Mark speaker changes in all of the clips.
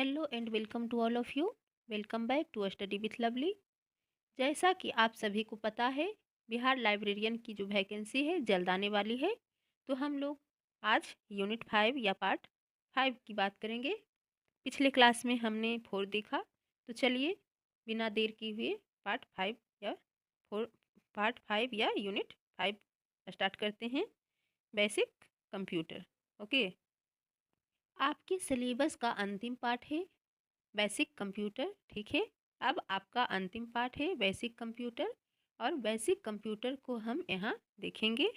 Speaker 1: Hello and welcome to all of you. Welcome back to study with Lovely. जैसा कि आप सभी को पता है, बिहार लाइब्रेरियन की जो वैकेंसी है जल्द आने वाली है। तो हम लोग आज यूनिट 5 या पार्ट 5 की बात करेंगे। पिछले क्लास में हमने 4 देखा। तो चलिए बिना देर किए हुए पार्ट 5 या 4 पार्ट 5 या यूनिट 5 स्टार्ट करते हैं। Basic computer. ओके, आपके सिलेबस का अंतिम पार्ट है बेसिक कंप्यूटर। ठीक है, अब आपका अंतिम पार्ट है बेसिक कंप्यूटर, और बेसिक कंप्यूटर को हम यहाँ देखेंगे।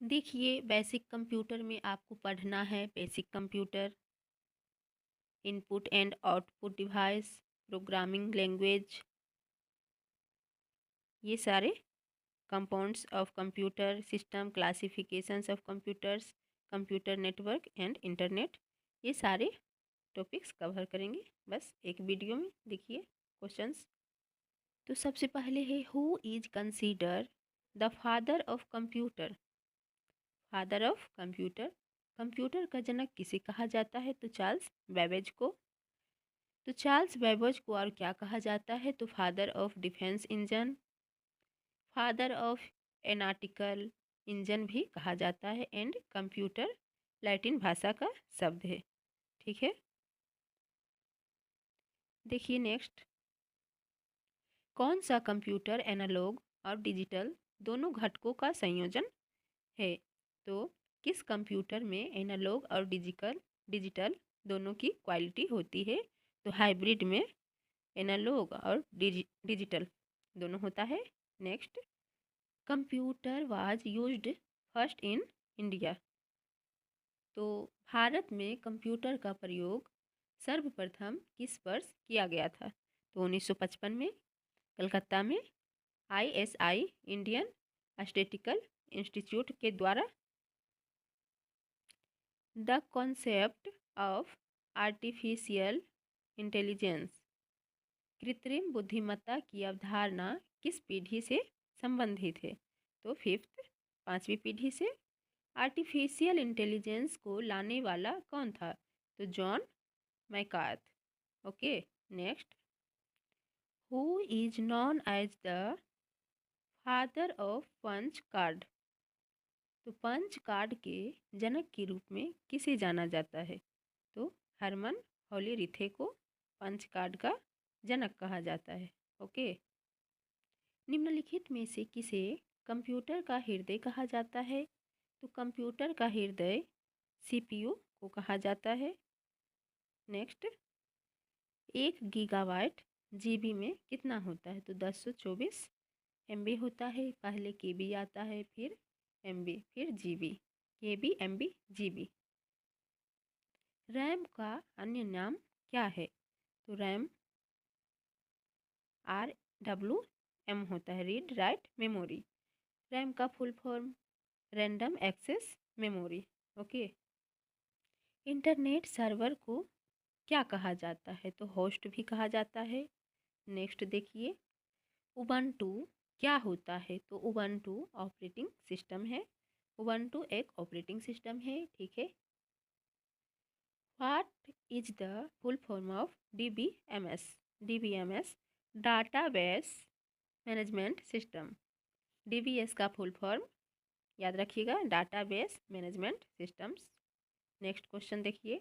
Speaker 1: देखिए, बेसिक कंप्यूटर में आपको पढ़ना है basic computer, input and output device, programming language, ये सारे compounds of computer system, classifications of computers, computer network and internet, ये सारे टॉपिक्स कवर करेंगे बस एक वीडियो में। देखिए क्वेश्चंस। तो सबसे पहले है, who is consider the father of computer. Father of computer, computer का जनक किसे कहा जाता है? तो चार्ल्स बेबेज को। तो चार्ल्स बेबेज को और क्या कहा जाता है? तो father of defence engine, father of analytical engine भी कहा जाता है। एंड कंप्यूटर लैटिन भाषा का शब्द है। ठीक है, देखिए नेक्स्ट। कौन सा कंप्यूटर एनालॉग और डिजिटल दोनों घटकों का संयोजन है? तो किस कंप्यूटर में एनालॉग और डिजिटल डिजिटल दोनों की क्वालिटी होती है? तो हाइब्रिड में एनालॉग और डिजिटल दोनों होता है। Next, computer was used first in India. तो भारत में कंप्यूटर का प्रयोग सर्वप्रथम किस वर्ष किया गया था? तो 1955 में कलकत्ता में आईएसआई इंडियन स्टैटिस्टिकल इंस्टीट्यूट के द्वारा। The concept of artificial intelligence, कृत्रिम बुद्धिमत्ता की अवधारणा किस पीढ़ी से संबंधित है? तो फिफ्थ, पांचवी पीढ़ी से। आर्टिफिशियल इंटेलिजेंस को लाने वाला कौन था? तो John McCarthy. Okay, next, who is known as the father of punch card. तो पंच कार्ड के जनक के रूप में किसे जाना जाता है? तो हरमन होली रिथे को पंच कार्ड का जनक कहा जाता है। ओके, निम्नलिखित में से किसे कंप्यूटर का हृदय कहा जाता है? तो कंप्यूटर का हृदय सीपीयू को कहा जाता है। नेक्स्ट, 1 गीगाबाइट जीबी में कितना होता है? तो 1024 MB होता है। पहले केबी आता है, फिर MB, फिर जीबी। केबी, MB, जीबी। रैम का अन्य नाम क्या है? तो रैम RWM होता है, रीड राइट मेमोरी। रैम का full form random access memory. Okay, internet server को क्या कहा जाता है? तो होस्ट भी कहा जाता है। नेक्स्ट देखिए, उबंटू क्या होता है? तो उबंटू ऑपरेटिंग सिस्टम है। उबंटू एक ऑपरेटिंग सिस्टम है। ठीक है, what is the full form of DBMS? DBMS database management system. DBS का फुल फॉर्म याद रखिएगा, database management systems. Next question देखिए,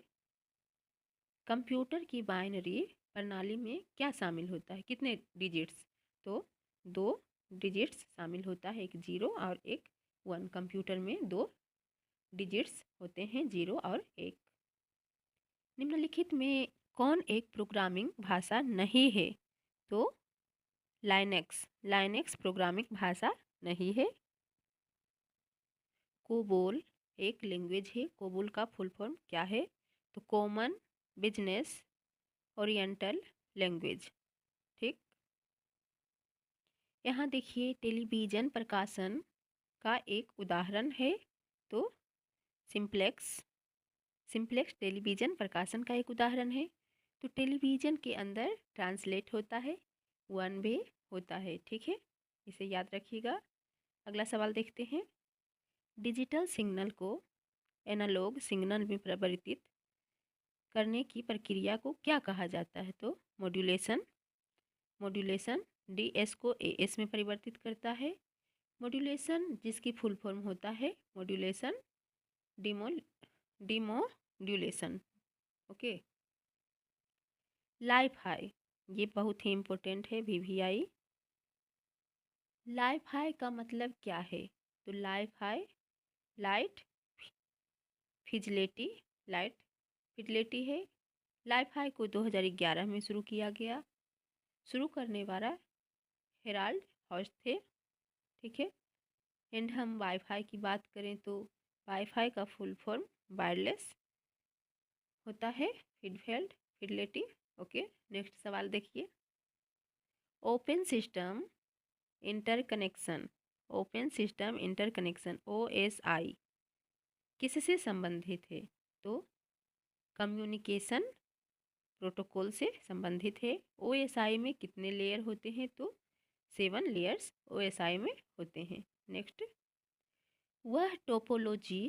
Speaker 1: कंप्यूटर की बाइनरी प्रणाली में क्या शामिल होता है? कितने डिजिट्स? तो 2 डिजिट्स शामिल होता है, एक 0 और एक 1। कंप्यूटर में 2 डिजिट्स होते हैं, 0 और 1। निम्नलिखित में कौन एक प्रोग्रामिंग भाषा नहीं है? तो लाइनेक्स, लाइनेक्स प्रोग्रामिंग भाषा नहीं है। कोबोल एक लैंग्वेज है। कोबोल का फुल फॉर्म क्या है? तो कॉमन बिजनेस ओरिएंटल लैंग्वेज। ठीक, यहाँ देखिए टेलीविज़न प्रकाशन का एक उदाहरण है। तो सिंप्लेक्स, सिंप्लेक्स टेलीविज़न प्रकाशन का एक उदाहरण है। तो टेलीविज़न के अंदर ट्रांसलेट होता है, 1 वे होता है। ठीक है, इसे याद रखिएगा। अगला सवाल देखते हैं, डिजिटल सिग्नल को एनालॉग सिग्नल में परिवर्तित करने की प्रक्रिया को क्या कहा जाता है? तो मॉड्यूलेशन। मॉड्यूलेशन डी एस को ए एस में परिवर्तित करता है। मॉड्यूलेशन जिसकी फुल फॉर्म होता है modulation डिमो demodulation. Okay. Life high, ये बहुत ही इम्पोर्टेंट है, वीवीआई। लाइफ हाई का मतलब क्या है? तो लाइफ हाई लाइट फिजिलिटी, लाइट फिजिलिटी है। लाइफ हाई को 2011 में शुरू किया गया। शुरू करने वाला हेराल्ड हॉज थे। ठीक है। एंड हम वाईफाई की बात करें तो वाईफाई का फुल फॉर्म वायरलेस होता है, फीडफेल्ड फिडलिटी। ओके। नेक्स्ट सवाल देखिए। Open system interconnection, open system interconnection OSI किससे संबंधित है? तो कम्युनिकेशन प्रोटोकॉल से संबंधित है। OSI में कितने लेयर होते हैं? तो 7 लेयर्स OSI में होते हैं। नेक्स्ट, वह टोपोलॉजी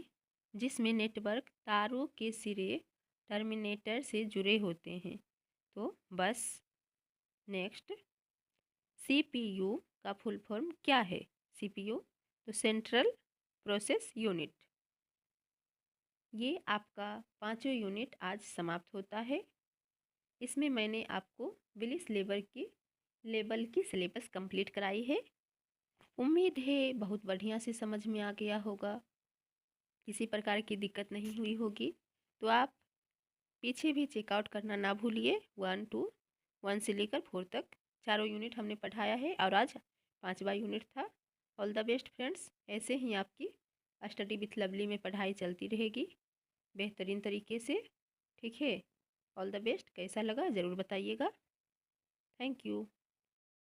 Speaker 1: जिसमें नेटवर्क तारों के सिरे टर्मिनेटर से जुड़े होते हैं। तो बस। नेक्स्ट, CPU का फुल फॉर्म क्या है? CPU तो सेंट्रल प्रोसेस यूनिट। ये आपका 5वां यूनिट आज समाप्त होता है। इसमें मैंने आपको विलिस लेवल की सिलेबस कंप्लीट कराई है। उम्मीद है बहुत बढ़िया से समझ में आ गया होगा, किसी प्रकार की दिक्कत नहीं हुई होगी। तो आप पीछे भी चेकआउट करना ना भूलिए। 1 से लेकर 4 तक चारों यूनिट हमने पढ़ाया है और आज 5वां यूनिट था। All the best friends. ऐसे ही आपकी स्टडी विथ लवली में पढ़ाई चलती रहेगी बेहतरीन तरीके से। ठीक है। All the best. कैसा लगा ज़रूर बताइएगा। Thank you.